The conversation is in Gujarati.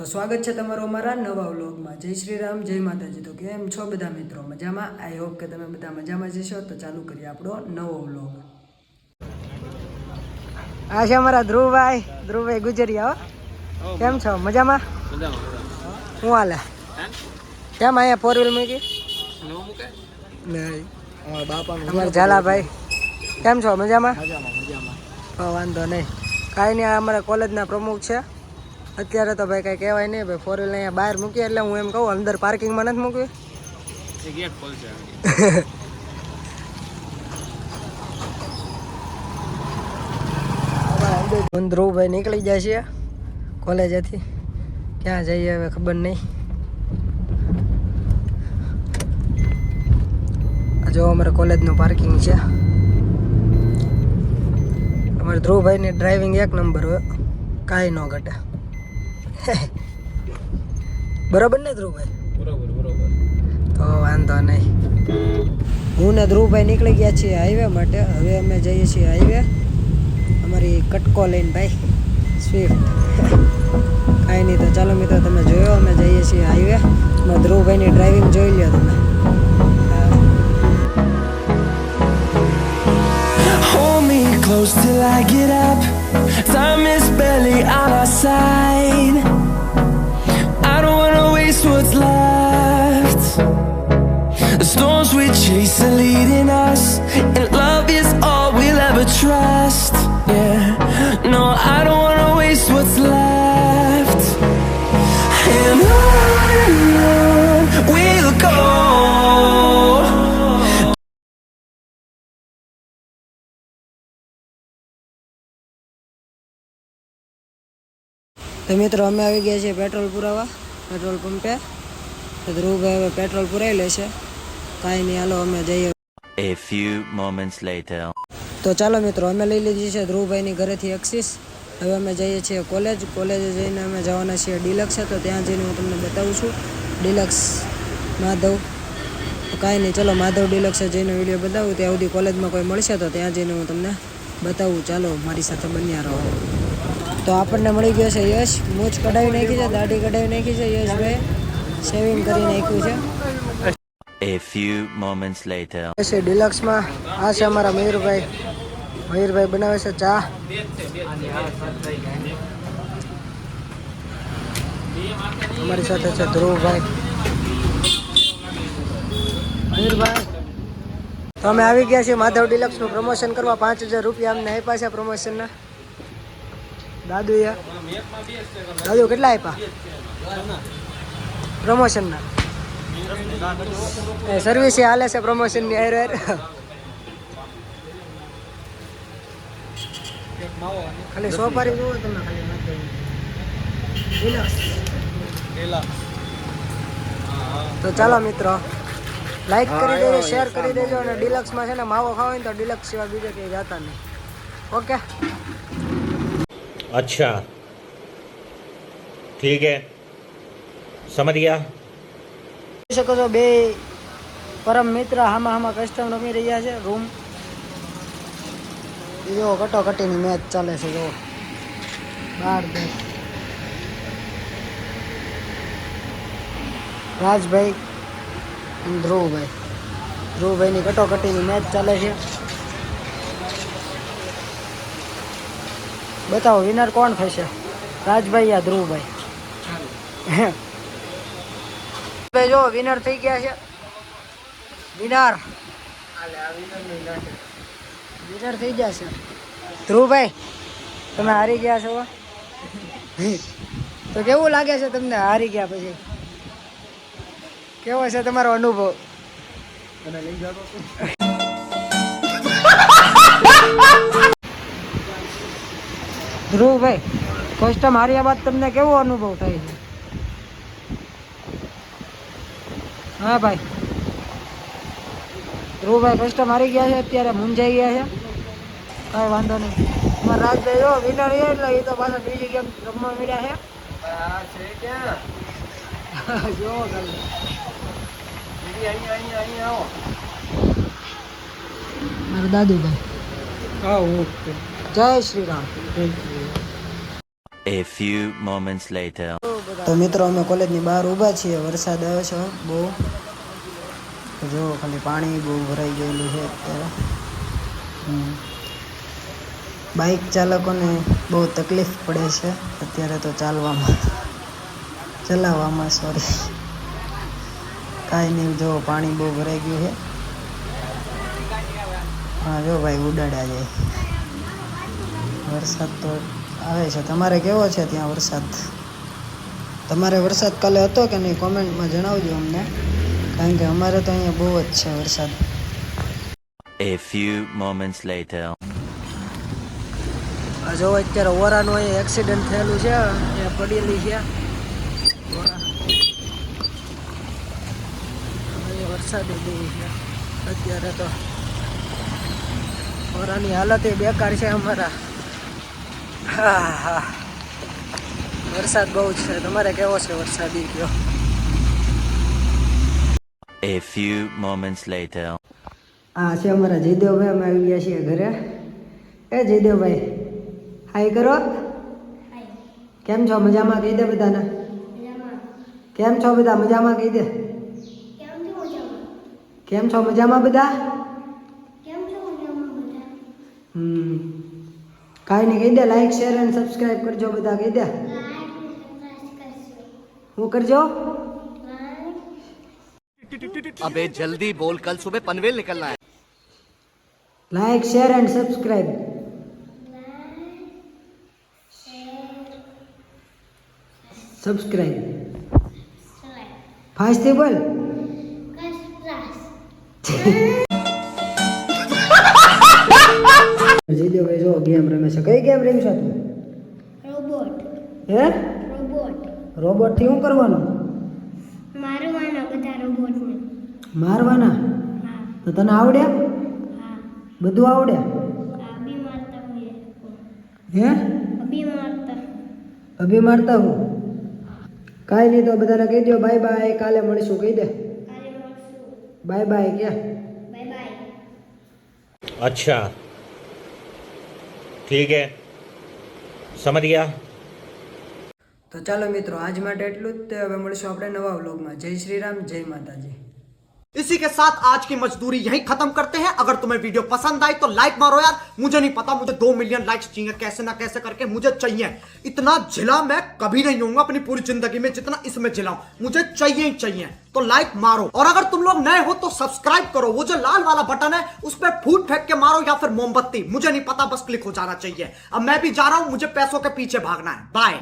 તો સ્વાગત છે તમારું અમારા નવા વ્લોગમાં। જય શ્રી રામ, જય માતાજી। તો કેમ છો બધા મિત્રો? મજામાં? આઈ હોપ કે તમે બધા મજામાં જશો। તો ચાલુ કરીએ આપણો નવો વ્લોગ। આ છે અમારા ધ્રુવભાઈ ગુજરિયા। કેમ છો? મજામાં? શું હાલે? કેમ અહીંયા ફોર વ્હીલ મૂકી? નહીં અમારા ઝાલાભાઈ કેમ છો? મજામાં? વાંધો નહીં, કાંઈ નહીં। આ અમારા કોલેજના પ્રમુખ છે। અત્યારે તો ભાઈ કઈ કહેવાય નહીં ભાઈ, ફોર વ્હીલ અહીંયા બહાર મૂકી એટલે હું એમ કહું અંદર પાર્કિંગમાં નથી મૂકવી, ગેટ ખોલશે। ધ્રુવભાઈ નીકળી જાય છે કોલેજેથી, ક્યાં જઈએ હવે ખબર નહીં। જો અમારે કોલેજનું પાર્કિંગ છે। અમારે ધ્રુવભાઈની ડ્રાઇવિંગ એક નંબર હોય, કાંઈ ન ઘટે। બરોબર ને ધ્રુવભાઈ? બરોબર। તો વાંધો નહીં। હું ને ધ્રુવભાઈ નીકળી ગયા છીએ હાઈવે માટે। હવે અમે જઈએ છીએ હાઈવે, અમારી કટકો લઈને ભાઈ, સ્વિફ્ટ। કાંઈ નહીં, તો ચાલો મિત્રો તમે જોયો અમે જઈએ છીએ હાઈવે। ધ્રુવભાઈની ડ્રાઇવિંગ જોઈ લ્યો તમે। Hold me close till I get up. Time is barely on our side. I don't wanna waste what's left. The storms we chase are leading us, and love is all we'll ever trust. Yeah, no, I don't wanna waste what's left. And on we'll go. તો મિત્રો અમે આવી ગયા છીએ પેટ્રોલ પુરાવા, પેટ્રોલ પંપે। તો ધ્રુવભાઈ હવે પેટ્રોલ પુરાઈ લેશે। કાંઈ નહીં, હાલો અમે જઈએ। A few moments later. તો ચાલો મિત્રો અમે લઈ લીધી છે ધ્રુવભાઈની ઘરેથી એક્સિસ। હવે અમે જઈએ છીએ કોલેજે જઈને અમે જવાના છીએ ડિલક્સ। તો ત્યાં જઈને હું તમને બતાવું છું ડિલક્સ માધવ। તો કાંઈ નહીં, ચલો માધવ ડિલક્સે જઈને વિડીયો બતાવું। ત્યાં સુધી કોલેજમાં કોઈ મળશે તો ત્યાં જઈને હું તમને બતાવું। ચાલો મારી સાથે બન્યા રહો। તો આપણને મળી ગયો છે યશ, મૂછ કઢાવી નાખી છે, દાઢી કઢાવી નાખી છે યશભાઈ, શેવિંગ કરી નાખ્યું છે। A few moments later. છે ડિલક્સમાં। આ છે અમારા મયુરભાઈ બનાવે છે ચા। અમારી સાથે છે ધ્રુવભાઈ, મયુરભાઈ। તો અમે આવી ગયા છીએ માધવ ડિલક્સનું પ્રમોશન કરવા। 5000 રૂપિયા અમને આપ્યા છે પ્રમોશનના દાદુ કેટલા આપ્યા પ્રમોશનના? સર્વિસ હાલે છે પ્રમોશનની હારે। ખાલી સોપારી જુઓ તમે, ખાલી તો ચાલો મિત્રો લાઈક કરી દેજો, શેર કરી દેજો, અને ડિલક્સમાં છે ને માવો ખાવો હોય તો ડિલક્સ સિવાય બીજે કંઈ જતા નહીં। ઓકે, अच्छा ठीक है, समझ गया। જોઈ શકો છો બે પરમ મિત્ર હામાં કસ્ટમ રમી રહ્યા છે રૂમ। જો કટોકટીની મેચ ચાલે છે, જો 12 રાજભાઈ અને ધ્રુવભાઈની કટોકટીની મેચ ચાલે છે। બતાવો વિનર કોણ થશે, રાજભાઈ યા ધ્રુવભાઈ? જો વિનર થઈ ગયા છે, વિનર થઈ ગયા છે ધ્રુવભાઈ। તમે હારી ગયા છો, તો કેવું લાગે છે તમને હારી ગયા પછી? કેવો છે તમારો અનુભવ? ધ્રુવભાઈ, કસ્ટમ હાર્યા બાદ તમને કેવો અનુભવ થાય છે? હા ભાઈ, ધ્રુવભાઈ કસ્ટમ હારી ગયા છે, અત્યારે મૂંઝાઈ ગયા છે। કાંઈ વાંધો નહીં, અમારા રાજભાઈ જો વિનર છે એટલે એ તો પાછા બીજી ગેમ રમવા મળ્યા છે। જો મારા દાદુભાઈ, જય Shri Ram. A few moments later. તો મિત્રો અમે કોલેજની બહાર ઊભા છીએ. વરસાદ આવે છે બહુ. જો ખાલી પાણી બહુ ભરાઈ ગયેલું છે અત્યારે. બાઇક ચાલકોને બહુ તકલીફ પડે છે અત્યારે તો ચલાવવામાં સોરી. કાંઈ નહીં, જો પાણી બહુ ભરાઈ ગયું છે. હા જો ભાઈ ઉડાડ્યા જાય. વરસાદ તો આવે છે. તમારે કેવો છે ત્યાં વરસાદ? તમારે વરસાદ કાલે હતો કે નહીં કોમેન્ટમાં જણાવજો અમને, કારણ કે અમારે તો અહીંયા બહુ જ છે વરસાદ. A few moments later. આ જો અત્યારે ઓરાનું અહીંયા એક્સિડન્ટ થયેલું છે, અહીંયા પડેલી છે ઓરા. અહીંયા વરસાદ બહુ છે અત્યારે તો. ઓરાની હાલત એ બેકાર છે અમારા. હા વરસાદ બહુ છે. તમારે કેવો છે વરસાદ ઈ કયો? A few moments later. હા છે અમારા જયદેવભાઈ. અમે આવી ગયા છીએ ઘરે. એ જયદેવભાઈ હાય કરો. કેમ છો? મજામાં? કહી દે બધાને. કેમ છો બધા? મજામાં? કહી દે. કેમ છો? મજામાં બધા? કાંઈ નહીં, કહી દે. લાઈક શેર અને સબસ્ક્રાઈબ કરજો બધા. કહી દે. હું કરજો? अबे जल्दी बोल, कल सुबह पनवेल निकलना है. Like share and subscribe. Subscribe ફાસ્ટથી બોલ. જયદેવભાઈ જો ગેમ રમે છે. કઈ ગેમ રમી છે તું? રોબોટ. હે રોબોટ રોબોટ થી શું કરવાનું? મારવાના બધા રોબોટને. મારવાના? હા તો તને આવડે? હા બધું આવડે? અભી મારતા હોય. હે અભી મારતા. અભી મારતા હું? કાંઈ નહીં, તો બધાને કહી દો બાય બાય. કાલે મળીશું. કહી દે કાલે મળશું. Bye bye. કે બાય બાય. अच्छा ठीक है, समझ गया. તો ચાલો મિત્રો, આજ માટે એટલું જ. તે હવે મળીશું આપણે નવા વ્લોગમાં. જય શ્રી રામ, જય માતાજી. इसी के साथ आज की मजदूरी यहीं खत्म करते हैं. अगर तुम्हें वीडियो पसंद आई तो लाइक मारो यार. मुझे नहीं पता, मुझे 2 मिलियन लाइक्स चाहिए, कैसे ना कैसे करके मुझे चाहिए. इतना झिला मैं कभी नहीं होऊंगा अपनी पूरी जिंदगी में जितना इसमें झिला हूं. मुझे चाहिए ही चाहिए. तो लाइक मारो, और अगर तुम लोग नए हो तो सब्सक्राइब करो. वो जो लाल वाला बटन है उस पर फूट फेंक के मारो या फिर मोमबत्ती, मुझे नहीं पता, बस क्लिक हो जाना चाहिए. अब मैं भी जा रहा हूं, मुझे पैसों के पीछे भागना है. बाय.